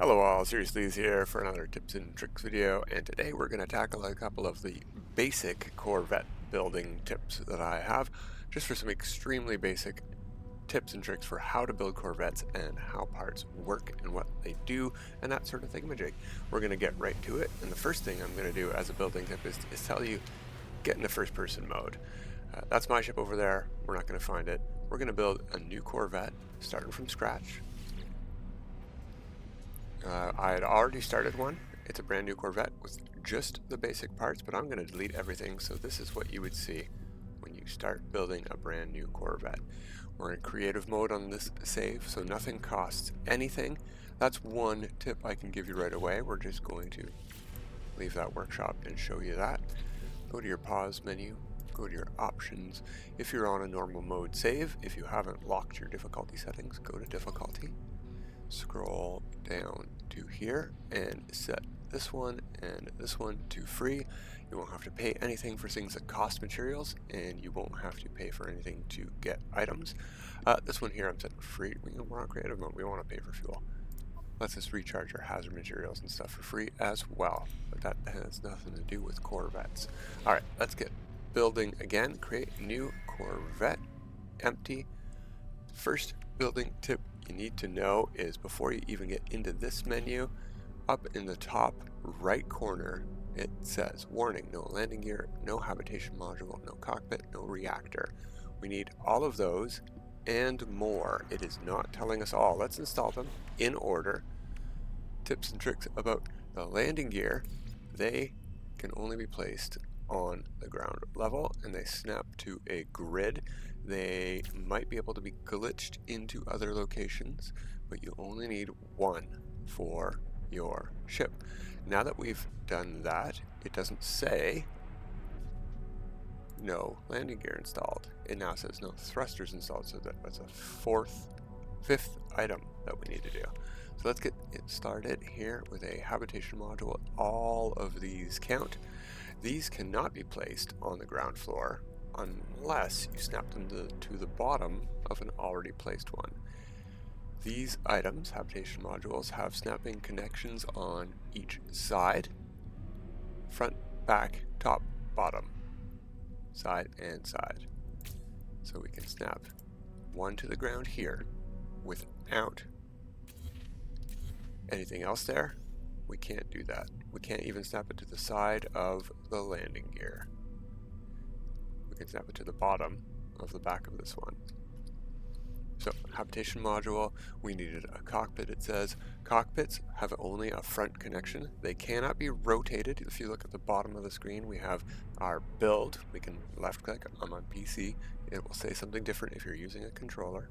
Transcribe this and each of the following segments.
Hello all, Seriously here for another tips and tricks video, and today we're going to tackle a couple of the basic Corvette building tips that I have, just for some extremely basic tips and tricks for how to build Corvettes and how parts work and what they do and that sort of thingamajig. We're going to get right to it, and the first thing I'm going to do as a building tip is tell you, get into first person mode. That's my ship over there, we're not going to find it. We're going to build a new Corvette starting from scratch. I had already started one. It's a brand new Corvette with just the basic parts, but I'm going to delete everything, so this is what you would see when you start building a brand new Corvette. We're in creative mode on this save, so nothing costs anything. That's one tip I can give you right away. We're just going to leave that workshop and show you that. Go to your pause menu, go to your options. If you're on a normal mode, save. If you haven't locked your difficulty settings, go to difficulty. Scroll down to here and set this one and this one to free. You won't have to pay anything for things that cost materials, and you won't have to pay for anything to get items. This one here I'm setting free. We're on creative mode, we want to pay for fuel. Lets us recharge our hazard materials and stuff for free as well, but that has nothing to do with Corvettes. Alright, let's get building again. Create new Corvette, empty. First building tip you need to know is before you even get into this menu, up in the top right corner it says warning, no landing gear, no habitation module, no cockpit, no reactor. We need all of those and more. It is not telling us all. Let's install them in order. Tips and tricks about the landing gear: they can only be placed on the ground level and they snap to a grid. They might be able to be glitched into other locations, but you only need one for your ship. Now that we've done that, it doesn't say no landing gear installed. It now says no thrusters installed, so that's a fifth item that we need to do. So let's get it started here with a habitation module. All of these count. These cannot be placed on the ground floor unless you snap them to the bottom of an already placed one. These items, habitation modules, have snapping connections on each side, front, back, top, bottom, side, and side. So we can snap one to the ground here without anything else there. We can't do that. We can't even snap it to the side of the landing gear. We can snap it to the bottom of the back of this one. So, habitation module, we needed a cockpit. It says cockpits have only a front connection. They cannot be rotated. If you look at the bottom of the screen, we have our build. We can left click. I'm on PC. It will say something different if you're using a controller.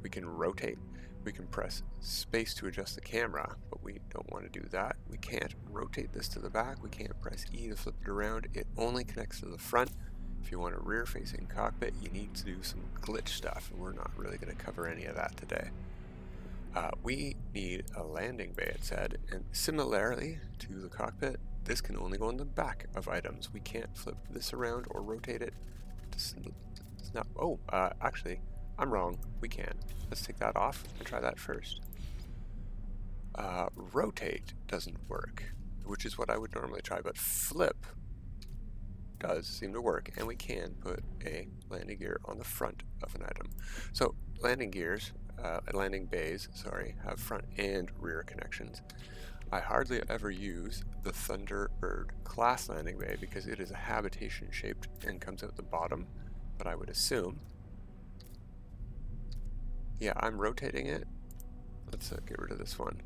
We can rotate. We can press space to adjust the camera, but we don't want to do that. We can't rotate this to the back. We can't press E to flip it around. It only connects to the front. If you want a rear-facing cockpit, you need to do some glitch stuff, and we're not really going to cover any of that today. We need a landing bay, it said, and similarly to the cockpit, this can only go in the back of items. We can't flip this around or rotate it to snap. Oh, actually, I'm wrong. We can. Let's take that off and try that first. Rotate doesn't work, which is what I would normally try, but flip does seem to work, and we can put a landing gear on the front of an item. So landing gears, landing bays, sorry, have front and rear connections. I hardly ever use the Thunderbird class landing bay because it is a habitation shaped and comes out the bottom, but I would assume, yeah, I'm rotating it. Let's get rid of this one.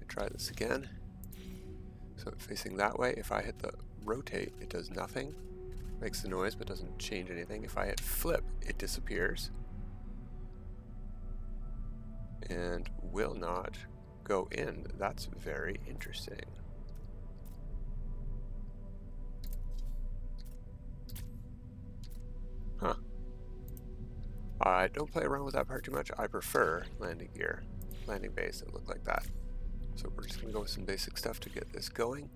Try this again. So facing that way, if I hit the rotate, it does nothing. Makes the noise but doesn't change anything. If I hit flip, it disappears and will not go in. That's very interesting. Huh. I don't play around with that part too much. I prefer landing gear, landing bays that look like that. So we're just going to go with some basic stuff to get this going.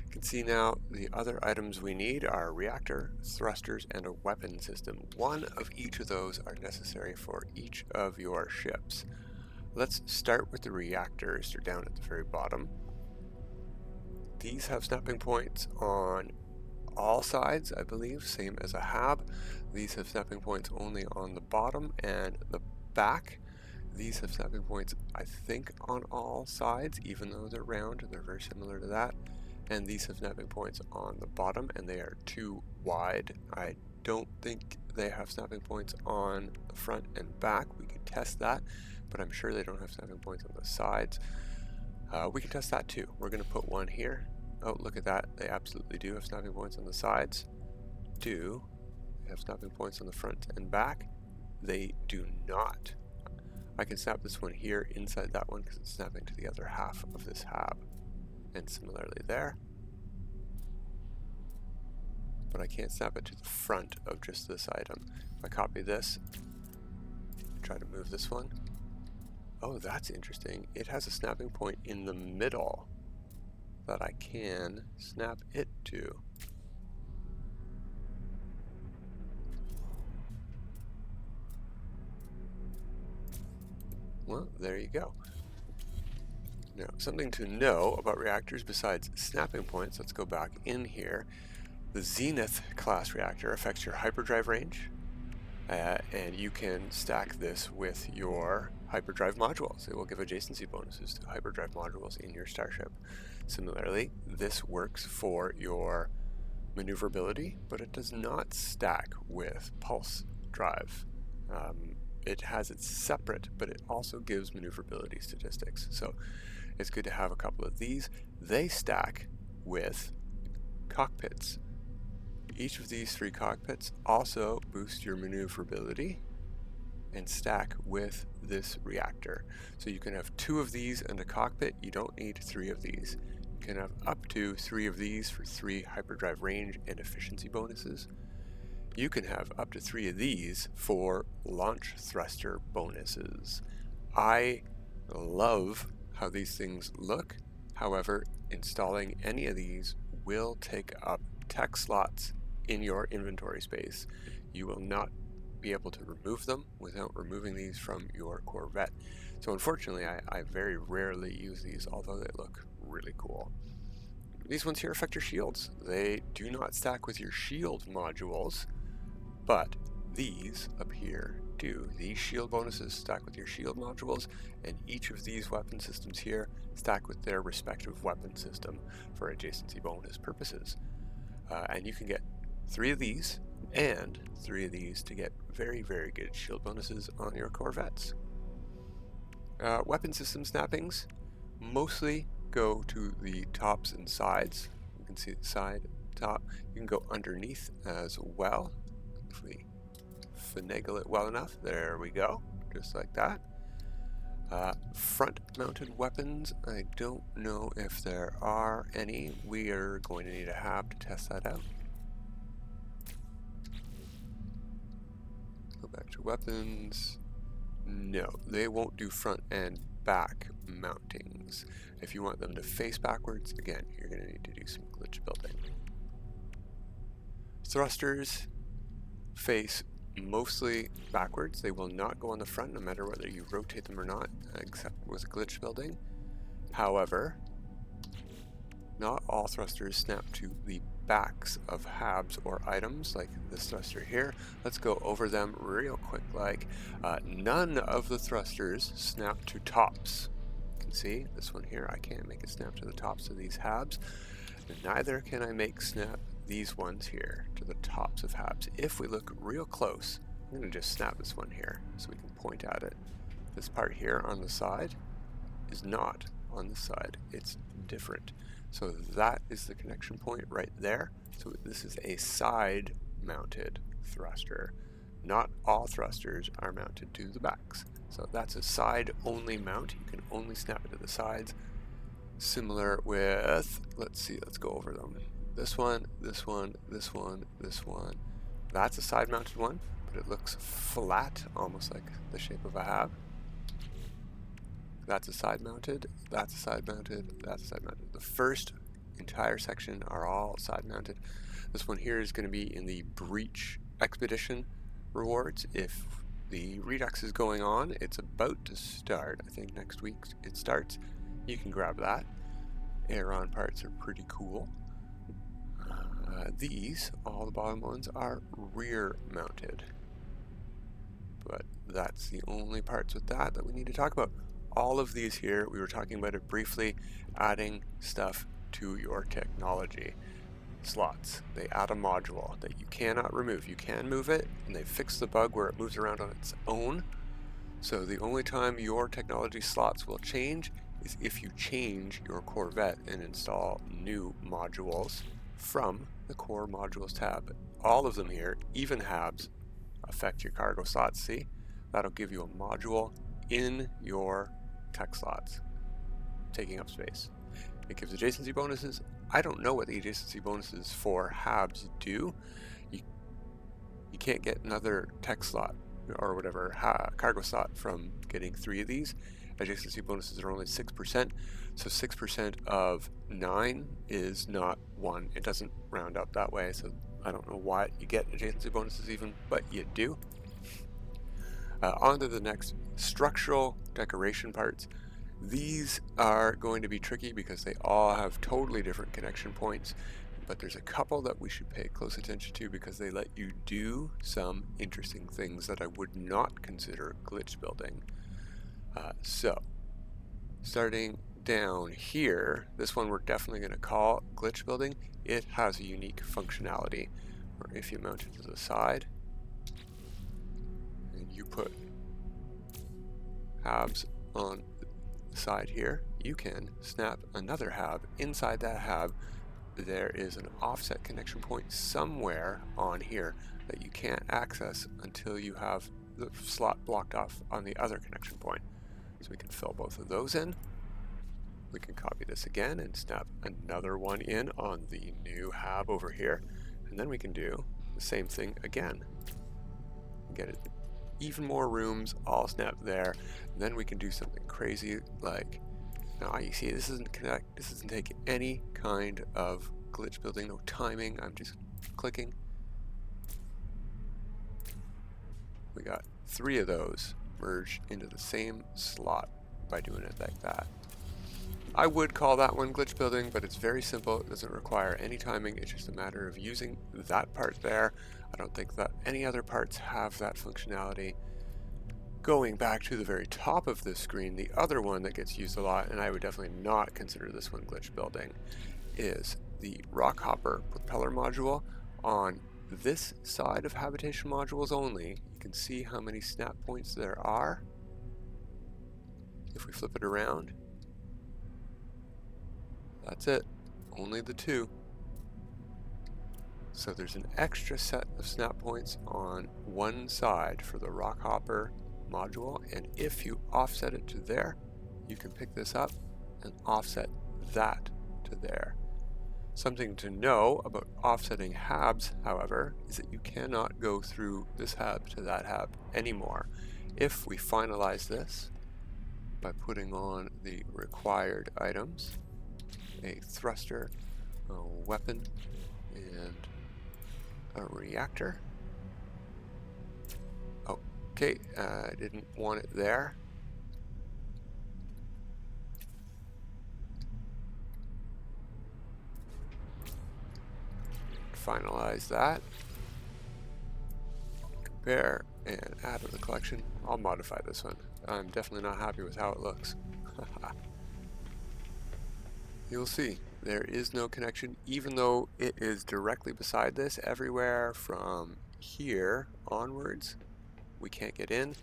You can see now the other items we need are reactor, thrusters, and a weapon system. One of each of those are necessary for each of your ships. Let's start with the reactors. They're down at the very bottom. These have snapping points on all sides, I believe, same as a hab. These have snapping points only on the bottom and the back. These have snapping points, I think, on all sides, even though they're round. They're very similar to that. And these have snapping points on the bottom, and they are too wide. I don't think they have snapping points on the front and back. We could test that, but I'm sure they don't have snapping points on the sides. We can test that too. We're going to put one here. Oh, look at that. They absolutely do have snapping points on the sides. They have snapping points on the front and back? They do not. I can snap this one here inside that one because it's snapping to the other half of this hab. And similarly there. But I can't snap it to the front of just this item. If I copy this, try to move this one. Oh, that's interesting. It has a snapping point in the middle that I can snap it to. Well, there you go. Now, something to know about reactors besides snapping points, let's go back in here. The Zenith class reactor affects your hyperdrive range, and you can stack this with your hyperdrive modules. It will give adjacency bonuses to hyperdrive modules in your starship. Similarly, this works for your maneuverability, but it does not stack with pulse drive. It has it separate, but it also gives maneuverability statistics. So it's good to have a couple of these. They stack with cockpits. Each of these 3 cockpits also boost your maneuverability and stack with this reactor. So you can have 2 of these and a cockpit. You don't need 3 of these. You can have up to 3 of these for 3 hyperdrive range and efficiency bonuses. You can have up to 3 of these for launch thruster bonuses. I love how these things look. However, installing any of these will take up tech slots in your inventory space. You will not be able to remove them without removing these from your Corvette. So unfortunately, I very rarely use these, although they look really cool. These ones here affect your shields. They do not stack with your shield modules, but these up here do. These shield bonuses stack with your shield modules, and each of these weapon systems here stack with their respective weapon system for adjacency bonus purposes. And you can get 3 of these and 3 of these to get very, very good shield bonuses on your Corvettes. Weapon system snappings mostly go to the tops and sides. You can see the side, top. You can go underneath as well. If we finagle it well enough, there we go, just like that. Front mounted weapons, I don't know if there are any. We are going to need a hab to test that out. Go back to weapons. No, they won't do front and back mountings. If you want them to face backwards, again, you're going to need to do some glitch building. Thrusters face mostly backwards. They will not go on the front no matter whether you rotate them or not, except with glitch building. However, not all thrusters snap to the backs of habs or items like this thruster here. Let's go over them real quick. None of the thrusters snap to tops. You can see this one here, I can't make it snap to the tops of these habs. Neither can I make snap these ones here to the tops of habs. If we look real close, I'm going to just snap this one here so we can point at it. This part here on the side is not on the side, it's different. So that is the connection point right there. So this is a side mounted thruster. Not all thrusters are mounted to the backs. So that's a side only mount. You can only snap it to the sides. Similar with, let's go over them. This one, this one, this one, this one. That's a side mounted one, but it looks flat, almost like the shape of a hab. That's a side mounted, that's a side mounted, that's a side mounted. The first entire section are all side mounted. This one here is going to be in the breach expedition rewards. If the Redux is going on. It's about to start. I think next week it starts. You can grab that. Aeron parts are pretty cool. These, all the bottom ones, are rear mounted. But that's the only parts with that we need to talk about. All of these here, we were talking about it briefly, adding stuff to your technology. Slots, they add a module that you cannot remove. You can move it, and they fix the bug where it moves around on its own. So the only time your technology slots will change is if you change your Corvette and install new modules from the core modules tab. All of them here, even Habs, affect your cargo slots. See, that'll give you a module in your tech slots, taking up space. It gives adjacency bonuses. I don't know what the adjacency bonuses for Habs do. You can't get another tech slot or whatever cargo slot from getting 3 of these. Adjacency bonuses are only 6%, so 6% of 9 is not 1. It doesn't round up that way, so I don't know why you get adjacency bonuses even, but you do. On to the next, structural decoration parts. These are going to be tricky because they all have totally different connection points, but there's a couple that we should pay close attention to because they let you do some interesting things that I would not consider glitch building. So, starting down here, this one we're definitely going to call glitch building. It has a unique functionality where if you mount it to the side and you put Habs on the side here, you can snap another Hab inside that Hab. There is an offset connection point somewhere on here that you can't access until you have the slot blocked off on the other connection point. So we can fill both of those in. We can copy this again and snap another one in on the new Hab over here. And then we can do the same thing again. Get it even more rooms all snapped there. And then we can do something crazy like, now you see this doesn't connect, this doesn't take any kind of glitch building, no timing, I'm just clicking. We got 3 of those merged into the same slot by doing it like that. I would call that one glitch building, but it's very simple. It doesn't require any timing. It's just a matter of using that part there. I don't think that any other parts have that functionality. Going back to the very top of this screen, the other one that gets used a lot, and I would definitely not consider this one glitch building, is the rock hopper propeller module. On this side of habitation modules only, you can see how many snap points there are. If we flip it around, that's it, only the 2. So there's an extra set of snap points on one side for the rock hopper module, and if you offset it to there, you can pick this up and offset that to there. Something to know about offsetting Habs, however, is that you cannot go through this Hab to that Hab anymore. If we finalize this by putting on the required items, a thruster, a weapon, and a reactor. Okay, I didn't want it there. Finalize that. Compare and add to the collection. I'll modify this one. I'm definitely not happy with how it looks. You'll see there is no connection, even though it is directly beside this. Everywhere from here onwards, we can't get in.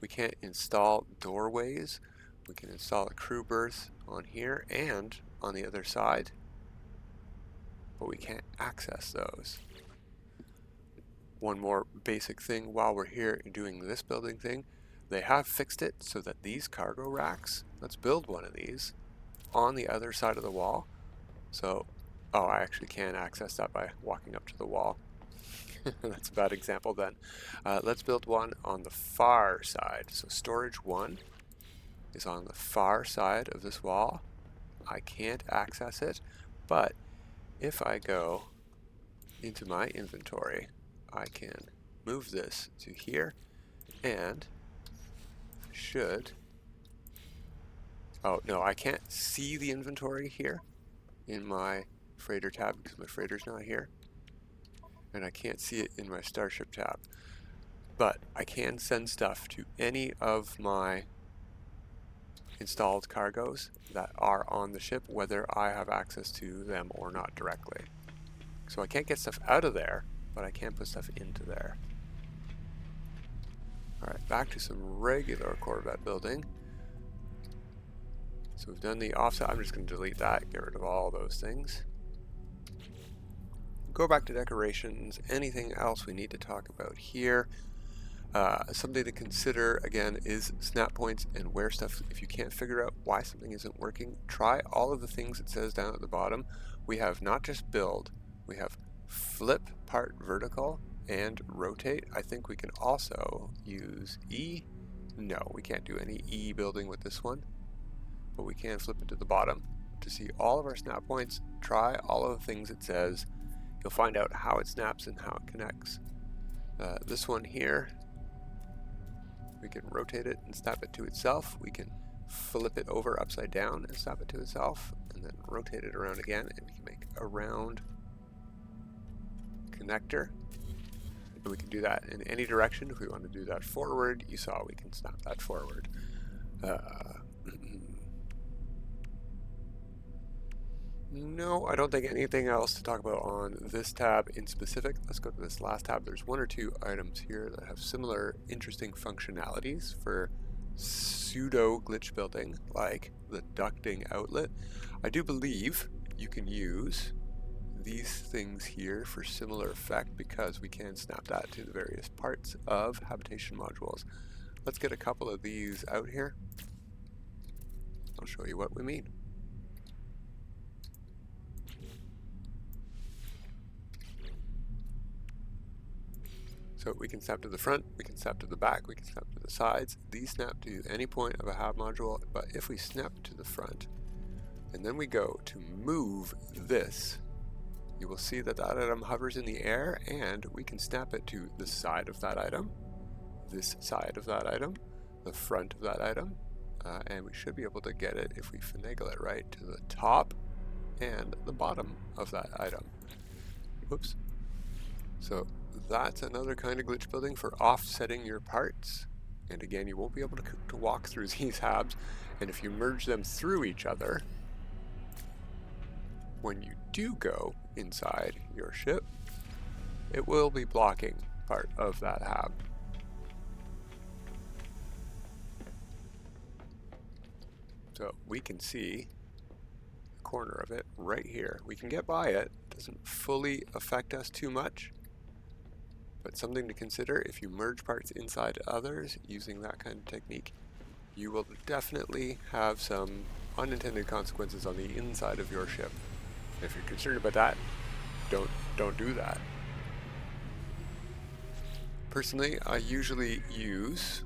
We can't install doorways. We can install a crew berth on here and on the other side, but we can't access those. One more basic thing while we're here doing this building thing, they have fixed it so that these cargo racks, let's build one of these on the other side of the wall. So, oh, I actually can access that by walking up to the wall. That's a bad example then. Let's build one on the far side. So storage 1 is on the far side of this wall. I can't access it, but if I go into my inventory, I can move this to here and should, oh no, I can't see the inventory here in my freighter tab because my freighter's not here, and I can't see it in my Starship tab, but I can send stuff to any of my installed cargoes that are on the ship, whether I have access to them or not directly. So I can't get stuff out of there, but I can put stuff into there. Alright, back to some regular Corvette building. So we've done the offset. I'm just going to delete that, get rid of all those things. Go back to decorations. Anything else we need to talk about here? Something to consider again is snap points and where stuff, if you can't figure out why something isn't working, try all of the things it says down at the bottom. We have not just build, we have flip part vertical and rotate. I think we can also use E. No, we can't do any E building with this one, but we can flip it to the bottom to see all of our snap points. Try all of the things it says. You'll find out how it snaps and how it connects. This one here, we can rotate it and snap it to itself. We can flip it over upside down and snap it to itself, and then rotate it around again, and we can make a round connector. And we can do that in any direction. If we want to do that forward, you saw we can snap that forward. No, I don't think anything else to talk about on this tab in specific. Let's go to this last tab. There's one or two items here that have similar interesting functionalities for pseudo glitch building, like the ducting outlet. I do believe you can use these things here for similar effect because we can snap that to the various parts of habitation modules. Let's get a couple of these out here. I'll show you what we mean. So we can snap to the front, we can snap to the back, we can snap to the sides. These snap to any point of a hab module, but if we snap to the front and then we go to move this, you will see that that item hovers in the air, and we can snap it to the side of that item, this side of that item, the front of that item, and we should be able to get it, if we finagle it right, to the top and the bottom of that item. Whoops. So that's another kind of glitch building for offsetting your parts. And again, you won't be able to walk through these habs, and if you merge them through each other, when you do go inside your ship, it will be blocking part of that hab. So we can see the corner of it right here. We can get by it. It doesn't fully affect us too much, but something to consider if you merge parts inside others using that kind of technique. You will definitely have some unintended consequences on the inside of your ship. If you're concerned about that, don't do that. Personally, I usually use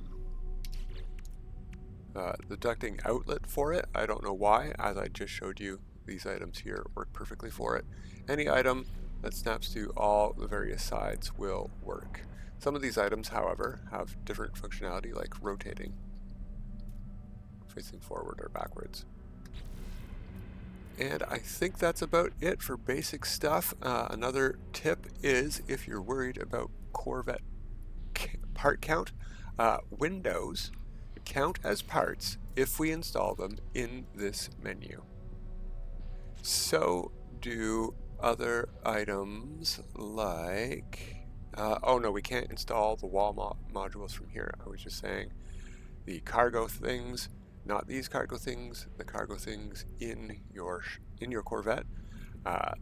the ducting outlet for it. I don't know why, as I just showed you, these items here work perfectly for it. Any item that snaps to all the various sides will work. Some of these items, however, have different functionality, like rotating, facing forward or backwards. And I think that's about it for basic stuff. Another tip is, if you're worried about Corvette part count, windows count as parts if we install them in this menu. So do other items like, oh no, we can't install the wall modules from here. I was just saying the cargo things, not these cargo things, the cargo things in your Corvette.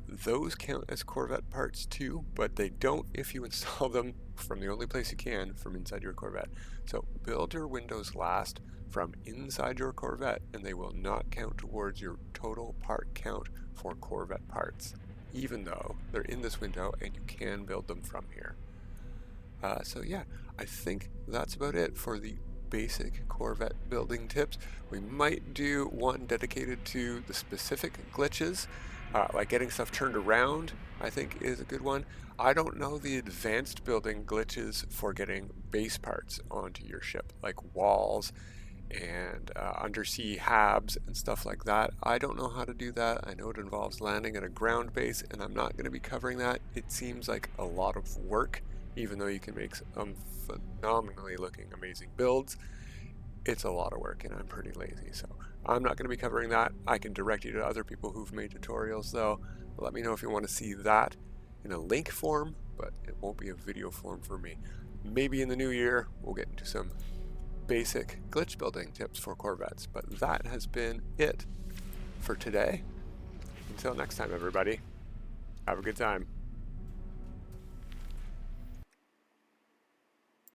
Those count as Corvette parts too, but they don't if you install them from the only place you can, from inside your Corvette. So build your windows last from inside your Corvette, and they will not count towards your total part count for Corvette parts, even though they're in this window and you can build them from here. So yeah, I think that's about it for the basic Corvette building tips. We might do one dedicated to the specific glitches, like getting stuff turned around I think is a good one. I don't know the advanced building glitches for getting base parts onto your ship, like walls and undersea habs and stuff like that. I don't know how to do that. I know it involves landing at a ground base, and I'm not going to be covering that. It seems like a lot of work, even though you can make some phenomenally looking amazing builds. It's a lot of work, and I'm pretty lazy, so I'm not going to be covering that. I can direct you to other people who've made tutorials, though. Let me know if you want to see that in a link form, but it won't be a video form for me. Maybe in the new year, we'll get into some basic glitch building tips for Corvettes, but that has been it for today. Until next time, everybody, have a good time.